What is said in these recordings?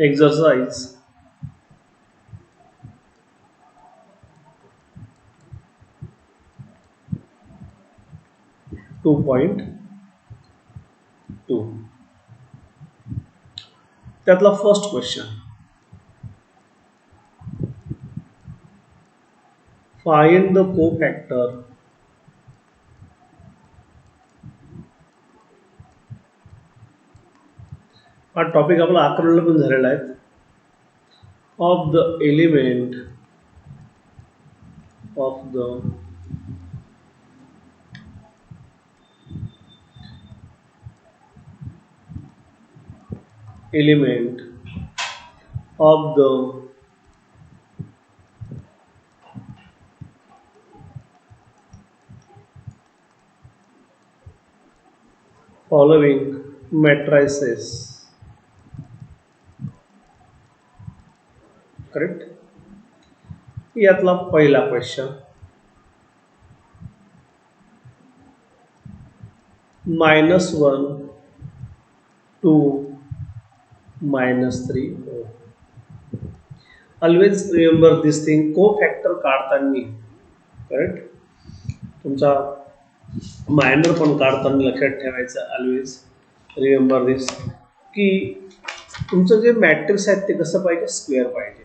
Exercise 2.2 त्यातला first question, find the cofactor हा topic आपला 11ला पण झालेला आहे. Of the element of the element of the following matrices. Correct. यातला पहिला question, -1 2 -3. Always remember this thing. Cofactor काढताना, करेक्ट, तुमचा मायनर पण काढताना लक्षात ठेवायचं. ऑलवेज रिमेंबर दिस की तुमचं जे मॅट्रिक्स आहेत ते कसं पाहिजे, स्क्वेअर पाहिजे.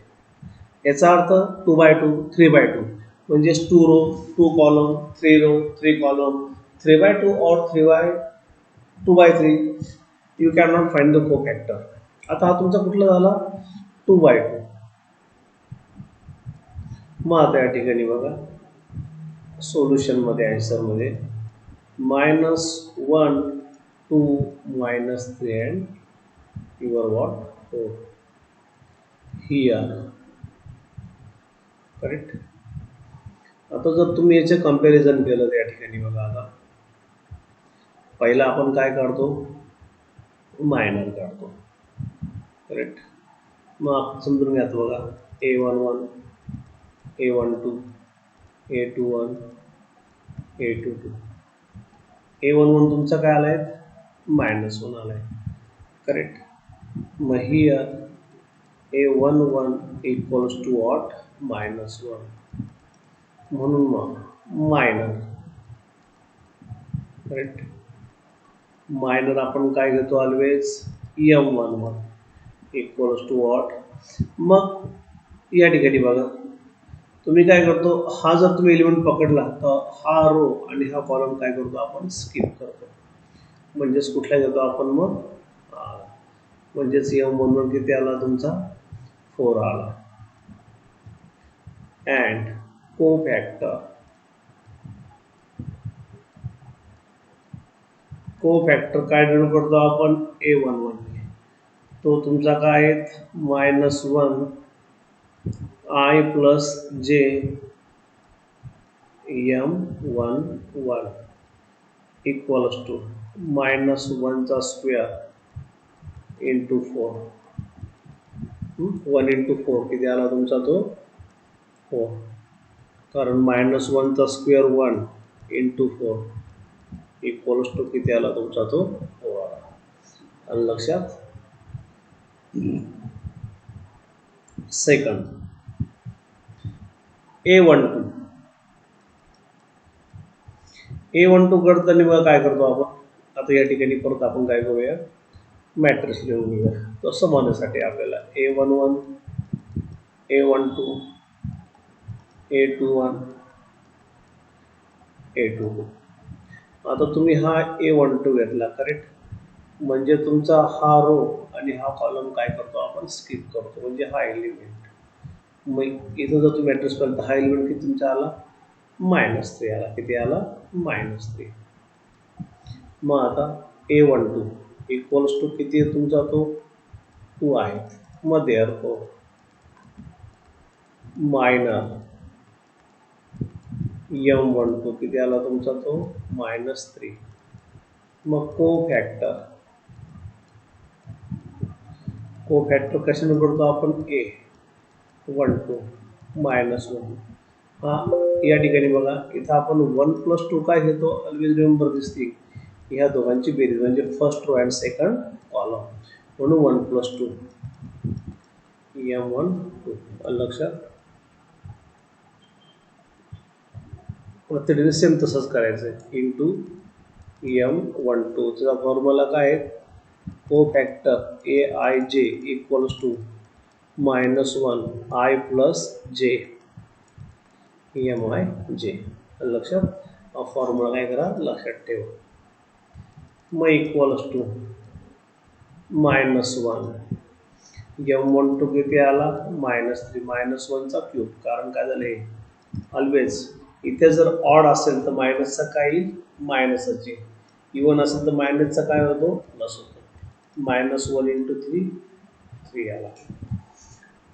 याचा अर्थ 2x2 3x2 म्हणजे 2 रो 2 कॉलम 3 रो 3 कॉलम 3x2 और 2x3 you can not find the cofactor. आता हा तुमचा कुठला झाला, 2x2. मग आता या ठिकाणी बघा सोल्युशन मध्ये, आन्सर मध्ये -1 2 -3 and your what 4 here. Correct. आता जर तुम्ही याचे कंपॅरिझन केलं या ठिकाणी बघा, आता पहिला आपण काय काढतो, मायनर काढतो. करेक्ट. मग समजून घ्या बघा, A11 A12 A21 A22. A11 तुमचा काय आलाय, -1 आलाय. करेक्ट. मग here A11 equals to what, -1. म्हणून मग मायनर. करेक्ट. मायनर आपण काय घेतो, always M11 equals to what. मग या ठिकाणी बघा तुम्ही काय करतो, हा जर तुम्ही एलिमेंट पकडला तर हा रो आणि हा कॉलम काय करतो, आपण स्किप करतो. म्हणजेच कुठला घेतो आपण, मग म्हणजेच M11 किती आला तुमचा, 4 आला. अँड को-फॅक्टर काय डिनोट करतो आपण, A11. तो तुमचा काय आहे, -1 I plus J M11 equals to -1 चा स्क्वेअर इंटू 4. 1 इंटू 4 किती आला तुमचा, तो 4. कारण -1 चा स्क्वेअर 1 इंटू 4 इक्वल्स टू किती आला तुमचा, तो 4 आला. आणि लक्षात. सेकंड A12 करताना मग काय करतो आपण, आता या ठिकाणी परत आपण काय करूया, मॅट्रिक्स लिहून घेऊया. तो समजण्यासाठी आपल्याला A11 A12 A21 A22. आता तुम्ही हा A12 घेतला. करेक्ट. म्हणजे तुमचा हा रो आणि हा कॉलम काय करतो, आपण स्किप करतो. म्हणजे हा एलिमेंट, मग इथं जर तुम्ही मॅट्रिक्स पाहिलं तर हा एलिमेंट किती तुमचा आला, -3 आला. किती आला, -3. मग आता A12 इक्वल्स टू किती आहे तुमचा, तो 2 आहे. मग देअरफॉर मायनर M12 किती आला तुमचा, तो -3. मग को-फॅक्टर कशाने करतो आपण, A12 -1. हा या ठिकाणी बघा इथं आपण 1 + 2 काय घेतो, ऑलवेज रिमेंबर दिस थिंग. ह्या दोघांची बेरीज म्हणजे first row and second column, म्हणून 1 + 2 M12 लक्षात. प्रत्येक सेम तसंच करायचं आहे इंटू M12 त्याचा फॉर्म्युला काय आहे cofactor AIJ equals to -1 I plus J MIJ लक्षात. फॉर्म्युला काय करा लक्षात ठेवा. मग इक्वल्स टू -1 M12 किती आला -3 -1चा क्यूब. कारण काय झाले ऑलवेज इथे जर ऑड असेल तर मायनसचा काय येईल मायनसच येईल. इवन असेल तर मायनसचा काय होतो प्लस होतो. -1 इंटू 3 आला.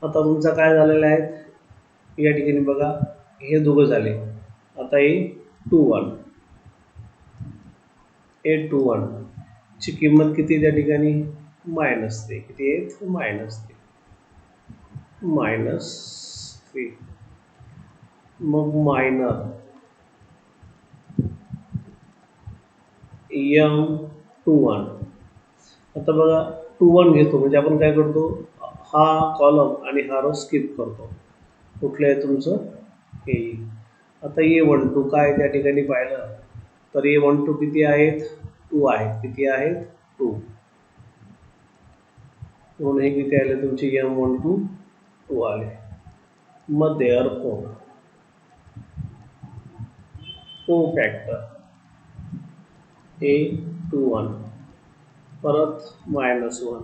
आता तुमचा काय झालेला आहे या ठिकाणी बघा हे दोघं झाले. आता हे 2 1 ची किंमत किती त्या ठिकाणी -3 किती आहे -3 मग मायनर M21. आता बघा 21 घेतो म्हणजे आपण काय करतो हा कॉलम आणि हा रो स्किप करतो. कुठलं आहे तुमचं हे. आता A12 काय त्या ठिकाणी पाहिलं तर A12 किती आहेत 2 आहेत. किती आहेत 2 म्हणून हे किती आले तुमचे M12 2 आले. मग देअरफॉर को फॅक्टर A21 परत -1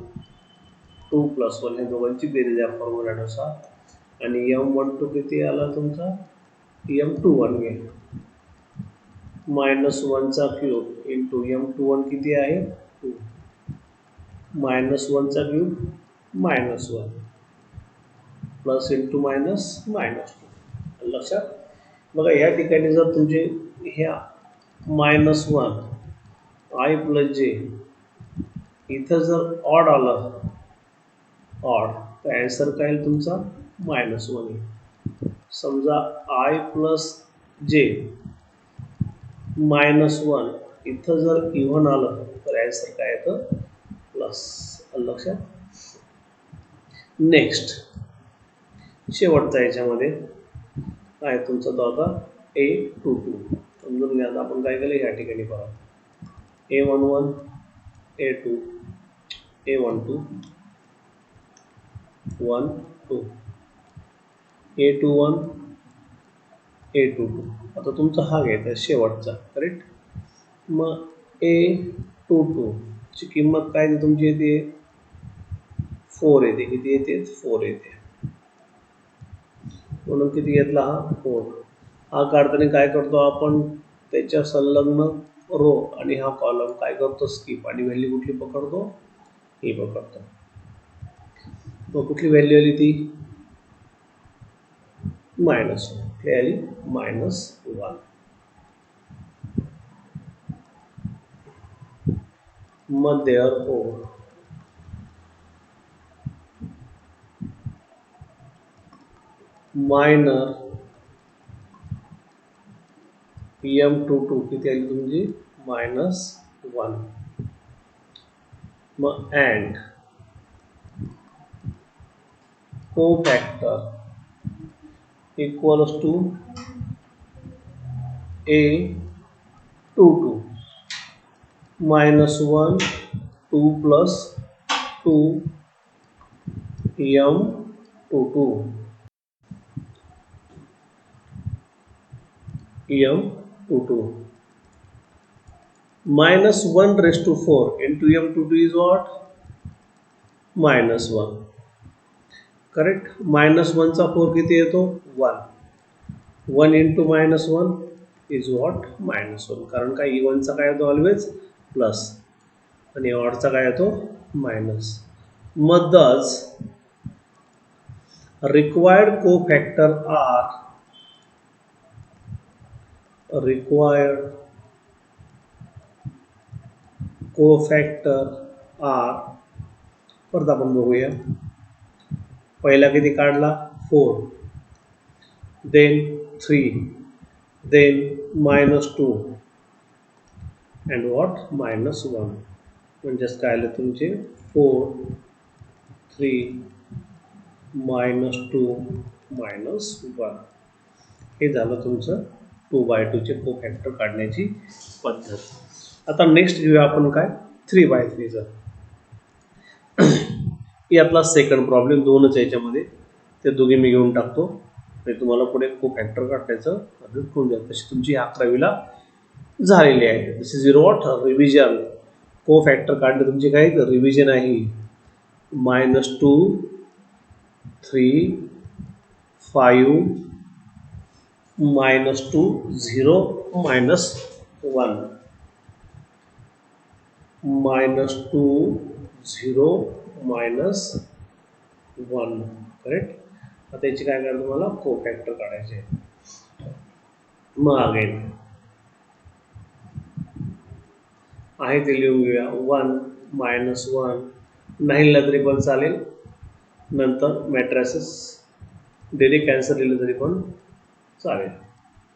2 + 1 हे दोघांची बेरीज या फॉर्म्युल्यानुसार. आणि M12 किती आला तुमचा M21 घे -1चा क्यूब इंटू M21 किती आहे 2 -1चा क्यूब -1 प्लस इंटू -2 लक्षात. बघा या ठिकाणी जर तुमचे ह्या -1 I प्लस J इथं जर ऑड आलं ऑड तर ॲन्सर काय येईल तुमचा -1 येईल. समजा I प्लस J -1 इथं जर इव्हन आलं तर ॲन्सर काय येतं प्लस. लक्षात. नेक्स्ट शेवटचा याच्यामध्ये काय तुमचा तो आता A22 समजून घ्या. आपण काय केलं या ठिकाणी पहा A11 A2 A12 1 2 A21 A22. आता तुमचा हा घ्यायचा शेवटचा करेक्ट. मग A22 ची किंमत काय येते तुमची येते 4 येते. किती येते 4 येते. म्हणून किती घेतला हा 4. हा काढताना काय करतो आपण त्याच्या संलग्न रो आणि हा कॉलम काय करतो स्किप आणि व्हॅल्यू कुठली पकडतो ही पकडतो. मग कुठली व्हॅल्यू आली ती -1 कुठली आली -1. मग देअरफॉर मायनर M22 किती आली तुमची -1. मग अँड को factor equals to A22 -1 2 + 2 M22 -1 into M22 is what -1 correct. -1चा 4 किती येतो 1 1 into -1 is what -1. कारण काय इव्हनचा काय येतो ऑलवेज प्लस आणि ऑडचा काय येतो मायनस. मग thus required cofactor R परत आपण बघूया. पहिला किती काढला 4 देन 3 देन -2 अँड व्हॉट -1. म्हणजेच काय आले तुमचे 4 3 -2 -1 हे झालं तुमचं 2/2 चे कोफॅक्टर काढण्याची पद्धत. आता नेक्स्ट घेऊया आपण काय 3/3 चा. यातला सेकंड प्रॉब्लेम दोनच आहे याच्यामध्ये, ते दोघे मी घेऊन टाकतो आणि तुम्हाला पुढे कोफॅक्टर काढण्याचं पद्धत होऊन जाईल. तशी तुमची 11वीला झालेली आहे. This is what revision. Cofactor काढणे तुमचे काय रिव्हिजन आहे. -2 3 5 -2 0 -1 -2 0 -1 करेक्ट. आता याची काय करायचं तुम्हाला कोफॅक्टर काढायचे आहे. मग अगेन आहे ते लिहून घेऊया. 1 -1 नाही लिहिलं तरी पण चालेल. नंतर मॅट्रिसेस डायरेक्ट कॅन्सर लिहिलं तरी पण चालेल.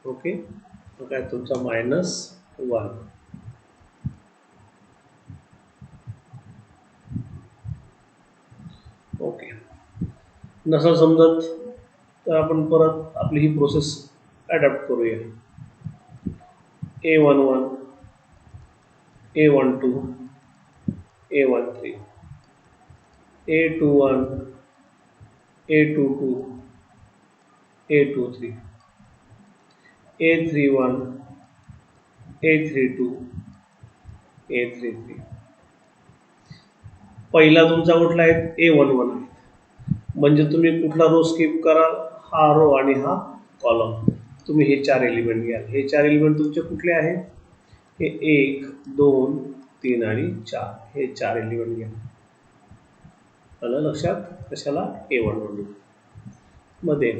ओके. मग काय तुमचा -1 ओके. नसं समजत तर आपण परत आपली ही प्रोसेस अडॅप्ट करूया. A11 A12 A13 A21 A22 A23 A31 A32 A33. पहिला तुमचा कुठला आहे A11 आहे. म्हणजे तुम्ही कुठला रो स्किप कराल, हा रो आणि हा कॉलम. तुम्ही हे 4 एलिमेंट घ्याल. हे 4 एलिमेंट तुमचे कुठले आहेत, हे 1 2 3 आणि 4 हे 4 एलिमेंट घ्या. आलं लक्षात. कशाला A11 मध्ये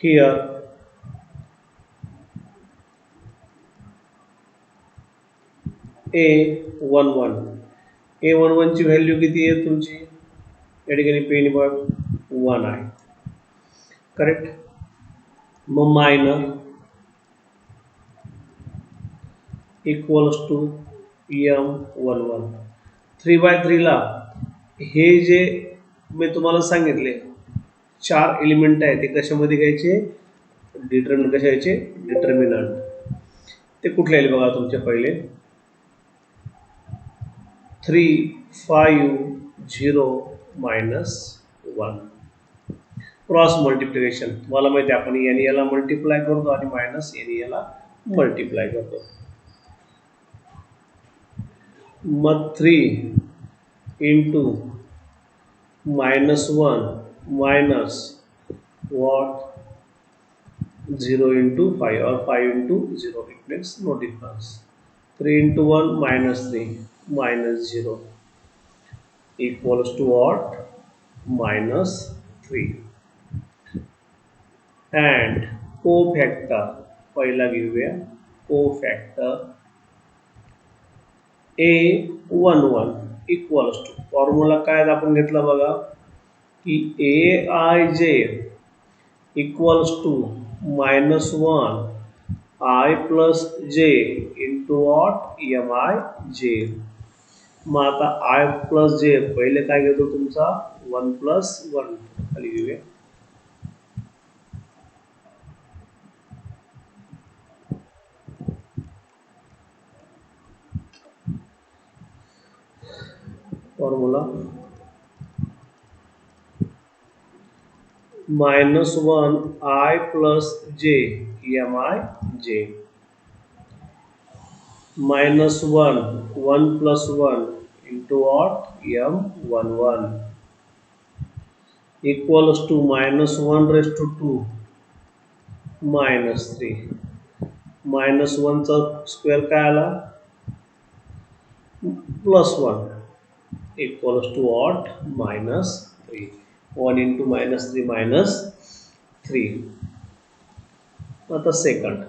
हिअर A11 ची व्हॅल्यू किती आहे तुमची, या ठिकाणी पेन बघ 1 आहे. करेक्ट. मग मायनर इक्वल्स टू M11. 3/3 ला हे जे मी तुम्हाला सांगितले 4 एलिमेंट आहे ते कशामध्ये घ्यायचे, कशाचे डिटर्मिनंट. ते कुठले आले बघा तुमचे पहिले 3 5 0 -1 क्रॉस मल्टिप्लिकेशन. तुम्हाला माहिती आहे आपण याने याला मल्टिप्लाय करतो आणि मायनस याने याला मल्टिप्लाय करतो. मग 3 into -1 minus what 0 into 5 or 5 into 0, it makes no difference. 3 into 1 -3 -0 equals to what -3. And cofactor पहिला घेऊया cofactor A11 equals to formula काय आपण घेतला बघा की Aij equals to -1 I plus j into what Mij. मग आता I plus j पहिले काय घेतो तुमचा 1 plus 1 खाली घेऊया. Formula -1 I plus j Mij -1 1 plus 1 into what M11 equals to -1 raised to 2 -3. -1 चा स्क्वेअर काय आला +1 equals to what -3. 1 into -3 -3. आता सेकंड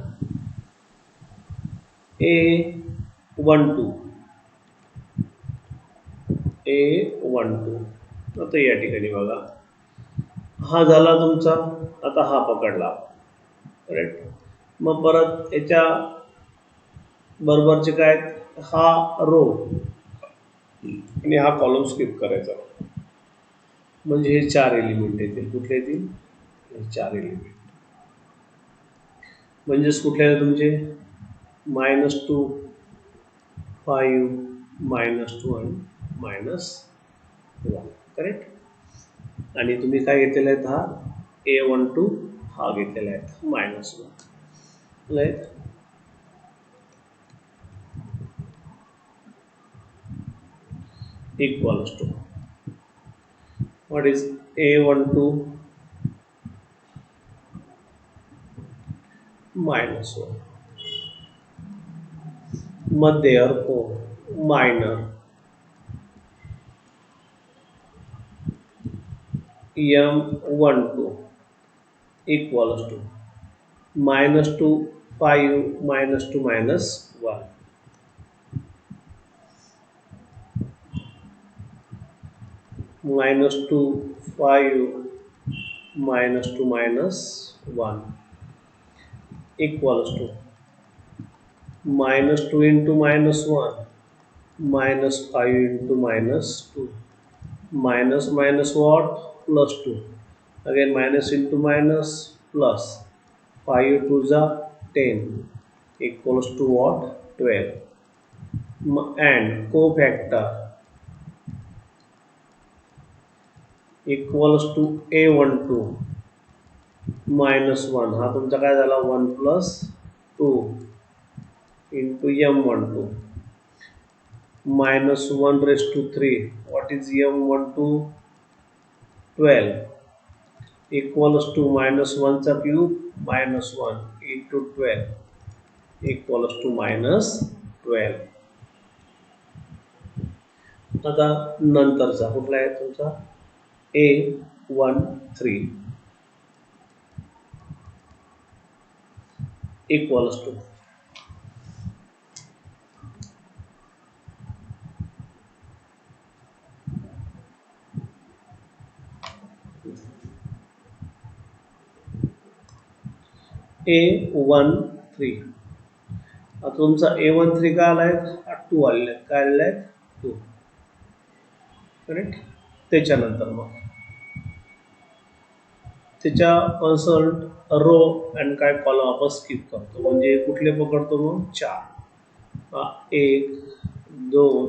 A12 आता या ठिकाणी बघा हा झाला तुमचा. आता हा पकडला करेक्ट. मग परत याच्या बरोबरचे काय हा रो आणि हा कॉलम स्किप करायचा. म्हणजे हे 4 एलिमेंट येतील. कुठले येतील? हे 4 एलिमेंट. म्हणजेच कुठले आहे तुमचे -2, 5, -2 आणि -1. करेक्ट. आणि तुम्ही काय घेतलेला आहेत? हा A12 हा घेतलेला आहे -1. Right. equals to what is A12 -1. मग therefore minor M12 equals to -2, 5, -2, -1. -2, 5, -2, -1 equals to -2 into -1 -5 into -2 minus what? +2. Again minus into minus plus 5 to the 10 equals to what? 12. And cofactor equals to A12 -1. हा तुमचा काय झाला? 1 plus 2 into M12 -1 raised to 3. What is M12? 12 equals to -1 चा cube -1 into 12 equals to -12. आता नंतरचा कुठला आहे तुमचा A13 equals to A13. आता तुमचा A13 काय आलाय? 2 आलेला आहे. काय आलेला आहे? 2. करेक्ट. त्याच्यानंतर मग त्याच्या कन्सल्ट रो अँड काय कॉलम आपण स्किप करतो. म्हणजे कुठले पकडतो? मग 4. 1, 2,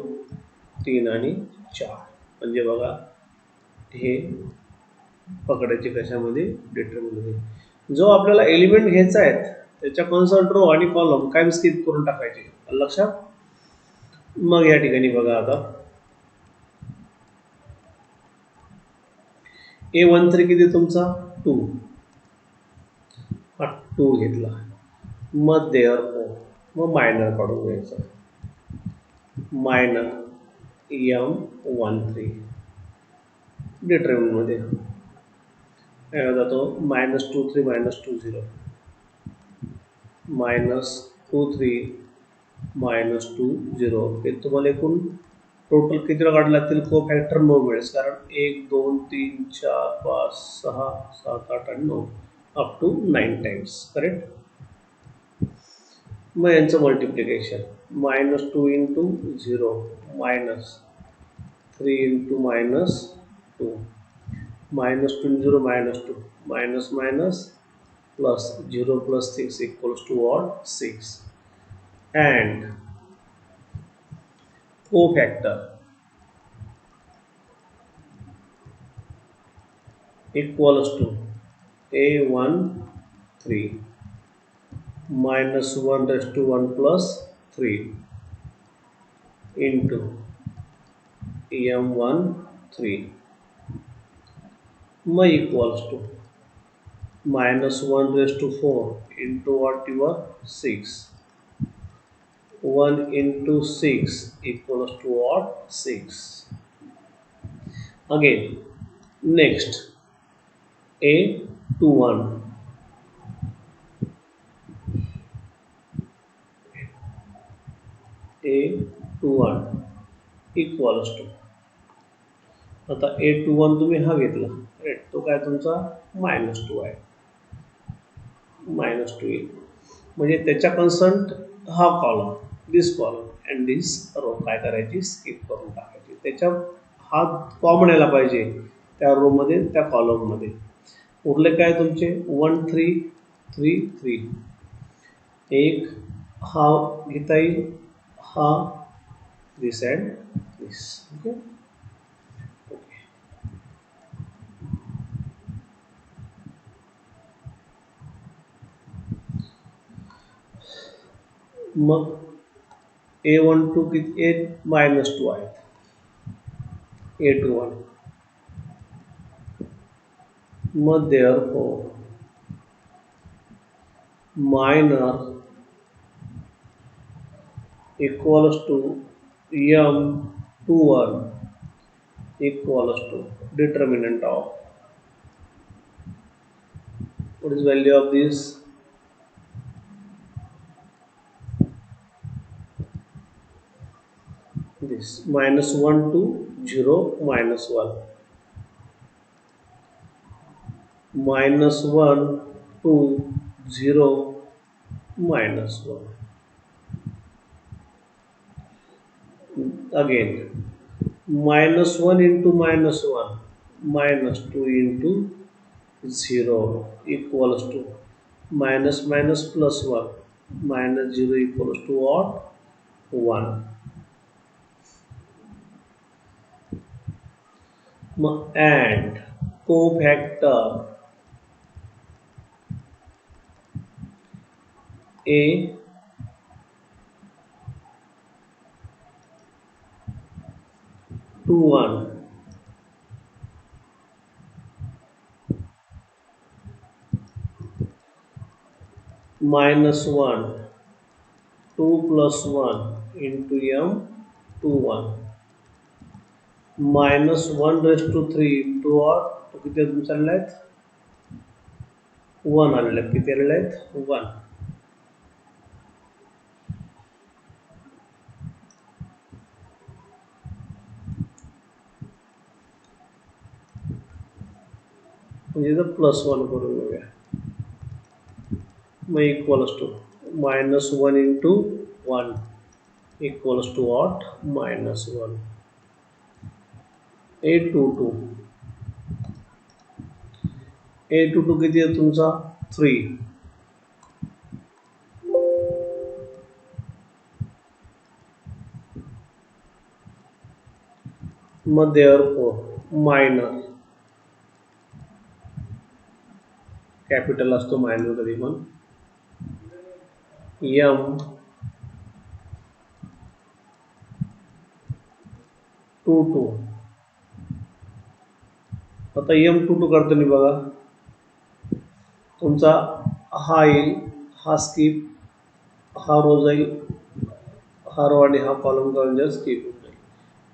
3 आणि 4. म्हणजे बघा हे पकडायचे कशामध्ये? डिटरमिनंटमध्ये. जो आपल्याला एलिमेंट घ्यायचा आहे त्याच्या कन्सल्ट रो आणि कॉलम काय स्किप करून टाकायचे. लक्षात. मग या ठिकाणी बघा आता A13 किती तुमचा? 2. हा 2 घेतला. मग therefore मग मायनर काढून घ्यायचा. मायनर M13 डिटरमिनंट मध्ये काय जातो? -23 -20 -23 -20. हे तुम्हाला एकूण टोटल किती काढला लागतील? कोफॅक्टर 9 मिळेल. कारण 1, 2, 3, 4, 5, 6, 7, 8 आणि 9 अप टू 9 टाइम्स. करेक्ट. मग यांचं multiplication -2 into 0 -3 into -2 -2 into 0 -2 minus plus 0 plus 6 equals to what? 6. And cofactor equals to A13 -1 raised to 1 plus 3 into M13 equals to -1 raised to 4 into what? Your 6. 1 into 6 equals to what? 6. Again, next A21 equals to आता A21 तुम्ही हा घेतला. Right. तो काय तुमचा? -2 आहे. -2 येईल. म्हणजे त्याच्या कन्सर्ट हा column, this column and this row काय करायची स्किप करून टाकायची. त्याच्या हा कॉमन यायला पाहिजे त्या रो मध्ये त्या कॉलम मध्ये. उरले काय तुमचे 1 3 3 3. एक हा घेता येईल, हा this and this. Okay. Mug A12 किती -2 आहेत. A21 mug therefore minor equals to M21 equals to determinant of what is value of this -1 to 0 -1 -1 to 0 -1 again -1 into -1 -2 into 0 equals to minus minus plus 1 -0 equals to what? 1. And cofactor A 21 -1 2 plus 1 into M21 -1 raised to 3 into what? तो किती चालले आहेत 1 आलेले आहेत. किती आलेले आहेत 1. म्हणजे +1 करून घेऊया. मग equals to -1 into 1 equals to what? -1. A22 किती आहे तुमचा 3. मग therefore मायनर कॅपिटल असतो मायनर कधी पण M22. आता M22 करताना बघा तुमचा हा येईल, हा स्किप, हा रो जाईल, हा रो आणि हा कॉलम करून जर स्किप होऊन जाईल.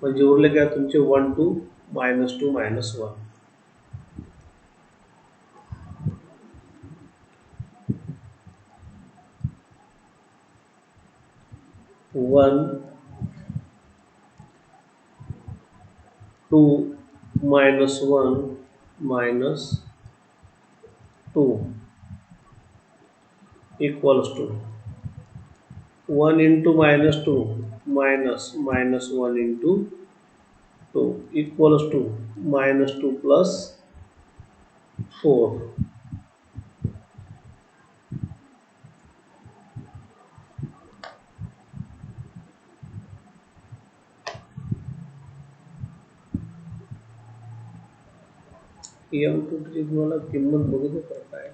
म्हणजे उरले काय तुमचे 1 2 -2 -1. -1 2 -1 -2 equals to 1 into -2 -1 into 2 equals to -2 plus 4. M22ची तुम्हाला किंमत बघू करता आहे.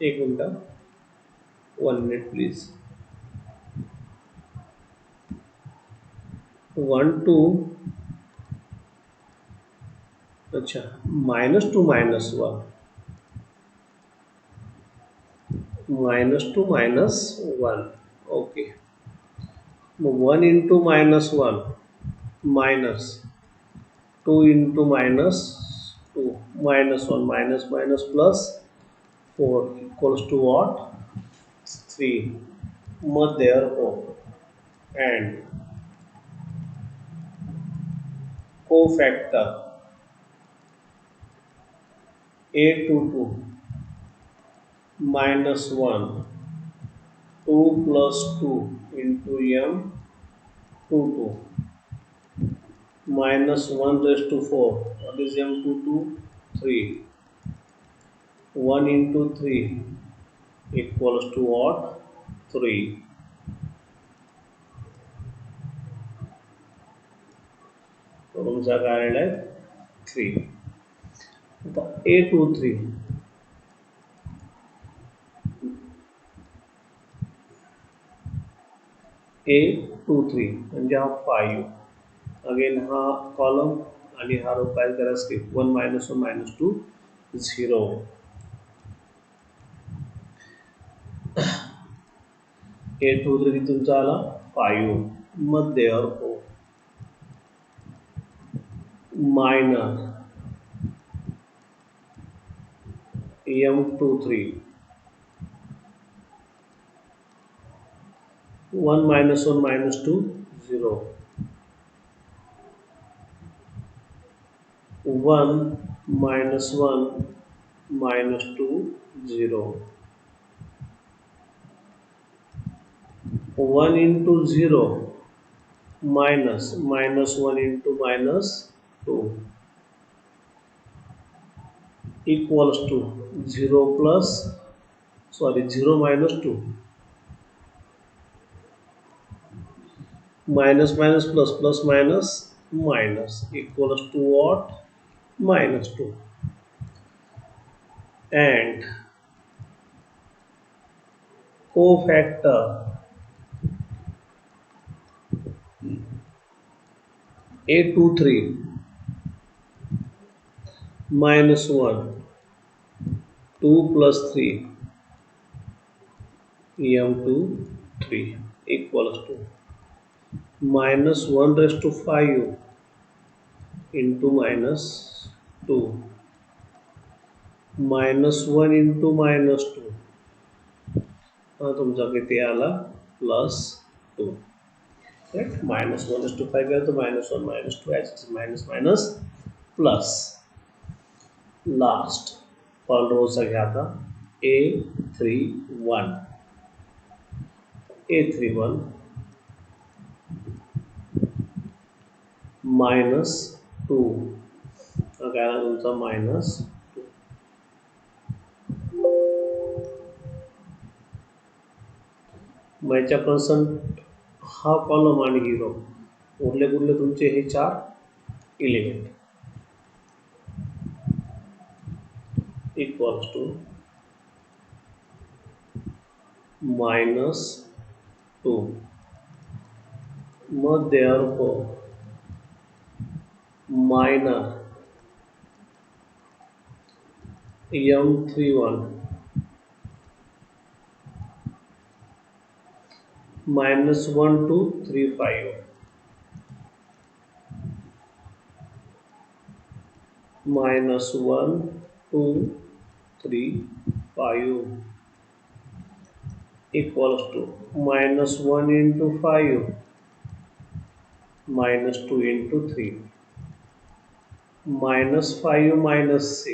एक मिनिट 1 minute प्लीज. 1 2 अच्छा -2 -1 -2 -1 okay. Mug 1 into -1 minus 2 into -2 -1 minus minus plus 4 equals to what? 3. Mug therefore and cofactor A22 -1 2 plus 2 into m 2 2 minus 1 raised to 4. What is m 2 2? 3. 1 into 3 equals to what? 3. तो तुमचा काय आलेला आहे 3. आता A23 म्हणजे हा 5. Again हा column आणि हा रो काय करा स्किप 1 minus 1 minus 2 0. A23 तुमचा आला 5 मध्ये और minor M23 1 minus 1 minus 2 0. 1 minus 1 minus 2 0. 1 into 0 minus 1 into minus 2 equals to 0 plus 0 minus 2 minus minus equals to what? Minus 2. And cofactor A23 minus 1 2 plus 3 M23 equals to minus 1 raised to 5 into minus 2 minus 1 into minus 2 हा तुमचा किती आला plus 2. right? minus 1 raised to 5 गया तो minus 1 minus 2 as it is minus minus plus last call row सा घ्या था A31 minus 2 काय आला तुमचा minus 2. मैच्या पर्सेंट हा कॉलम आणि ही रो उरले कुठले तुमचे हे 4 element equals to minus 2. Mug therefore minor M31 minus 1 2 3 5 minus 1 2 3 5 equals to minus 1 into 5 minus 2 into 3 minus 5 minus 6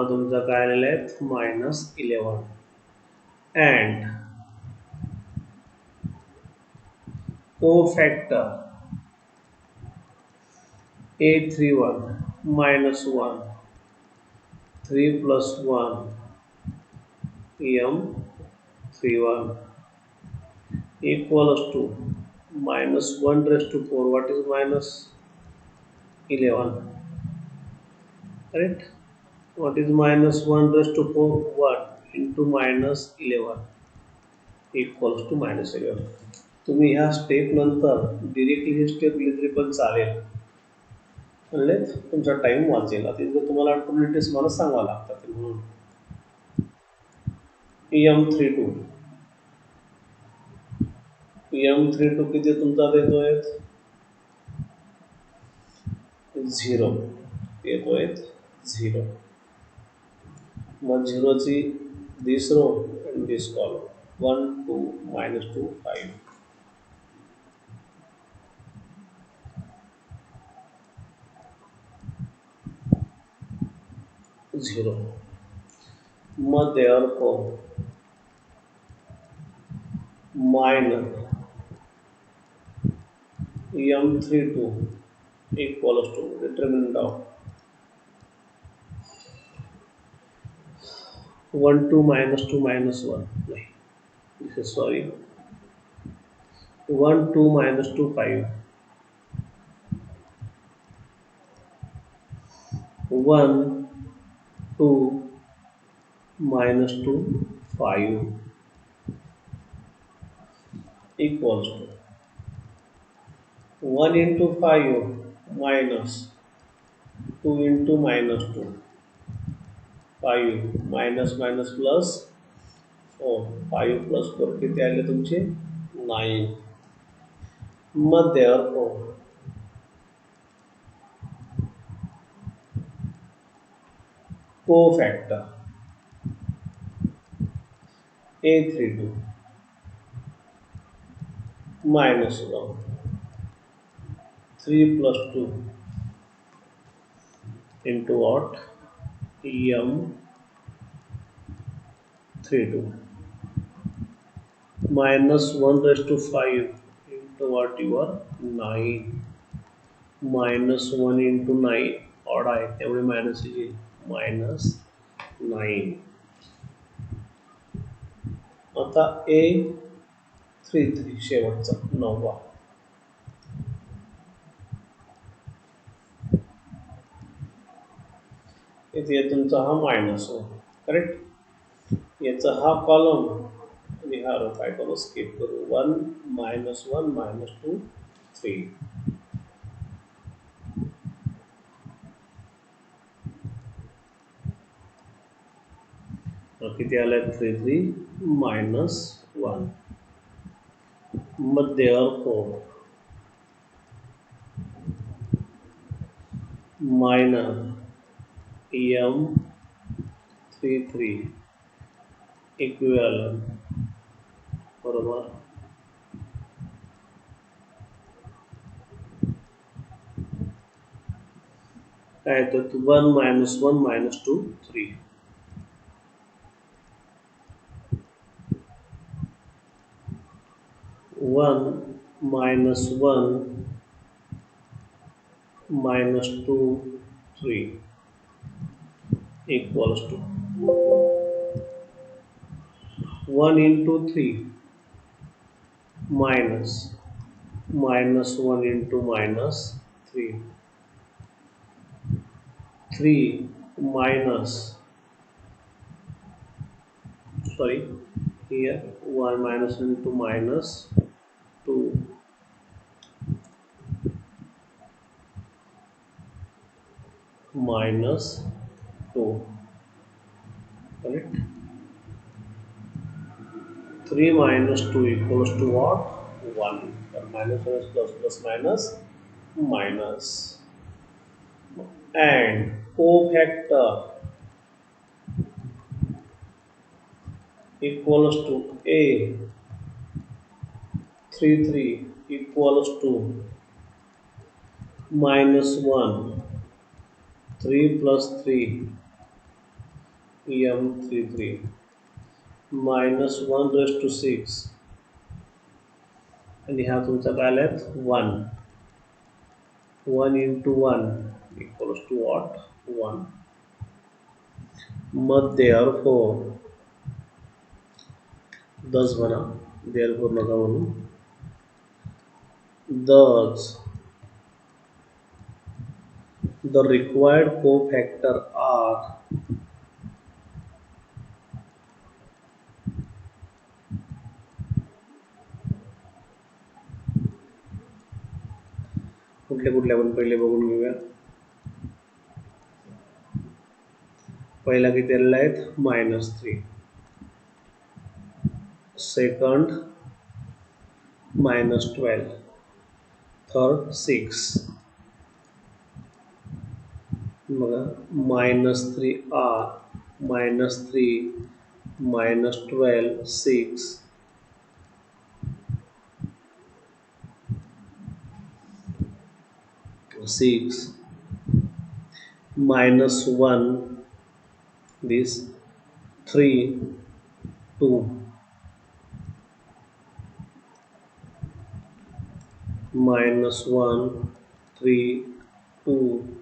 तुमचा काय आलेला आहे minus 11. and cofactor A31 minus 1 3 plus 1 M31 equals to minus 1 raised to 4. What is minus 11? Correct? What is minus 1 raised to 4? 1 into minus 11 equals to minus 11. तुम्ही ह्या step नंतर directly हे step लिहिली तरी पण चालेल, म्हणजे तुमचा टाइम वाचेल. आता जर तुम्हाला ऑल्टरनेटिव्स मला सांगावं लागतात म्हणून M32 किती तुमचा देतोय 0 येतोय 0. मग 0 ची this row and this column 1 2 minus 2 5 0. मग therefore minus m32 equals to determinant of 1 2 minus 2 minus 1. This is sorry, 1 2 minus 2 5, 1 2 minus 2 5 equals to 1 into 5 minus 2 into minus 2, 5 minus minus plus 4, 5 plus 4 किती आले तुमचे 9. मग therefore cofactor A32 minus 1, 3 plus 2 into what? M32 minus 1 raised to 5 into what you are 9 minus 1 into 9 odd आहे त्यामुळे minus येईल minus 9. आता A33 शेवटचा 9वा इथे तुमचा हा मायनस हो करेक्ट याचा हा कॉलम आणि हा रो काय करू स्किप करू 1 minus 1 minus 2 3 किती आले 3 3 minus 1 मग therefore minus M33 equivalent बरोबर काय तर 1 minus 1 minus 2 3 1 minus 1 minus 2 3 equals to 1 into 3 minus minus 1 into minus 3 3 minus sorry here 1 minus into minus 2 minus 2 correct 3 minus 2 equals to what 1 minus minus plus plus minus minus and cofactor equals to A 33 equals to minus 1 3 plus 3 M33 minus 1 raised to 6 आणि हा तुमचा काय आलाय 1 1 into 1 equals to what 1 मग therefore 10 म्हणा therefore नका म्हणू thus the required cofactor are कुठले कुठले आपण पहिले बघून घेऊया पहिला किती आलेला आहेत -3 सेकंड -12 थर्ड 6 बघा -3 r -3 -12 6 6 -1 this 3 2 -1 3 2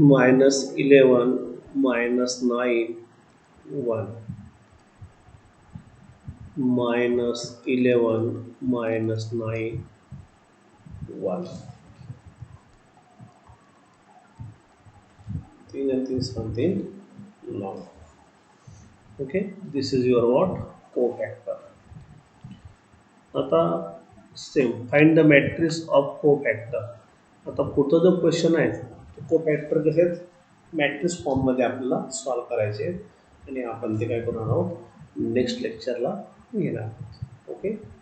-11 -9 1 -11 -9 1 3 and 3 something long. Okay, this is your what cofactor. आता same find the matrix of cofactor. आता पुढचा जो क्वेश्चन आहे तो कोफॅक्टर कसे मॅट्रिक्स फॉर्ममध्ये आपल्याला सॉल्व करायचे आहेत आणि आपण ते काय करणार आहोत नेक्स्ट लेक्चरला घेणार आहोत. ओके.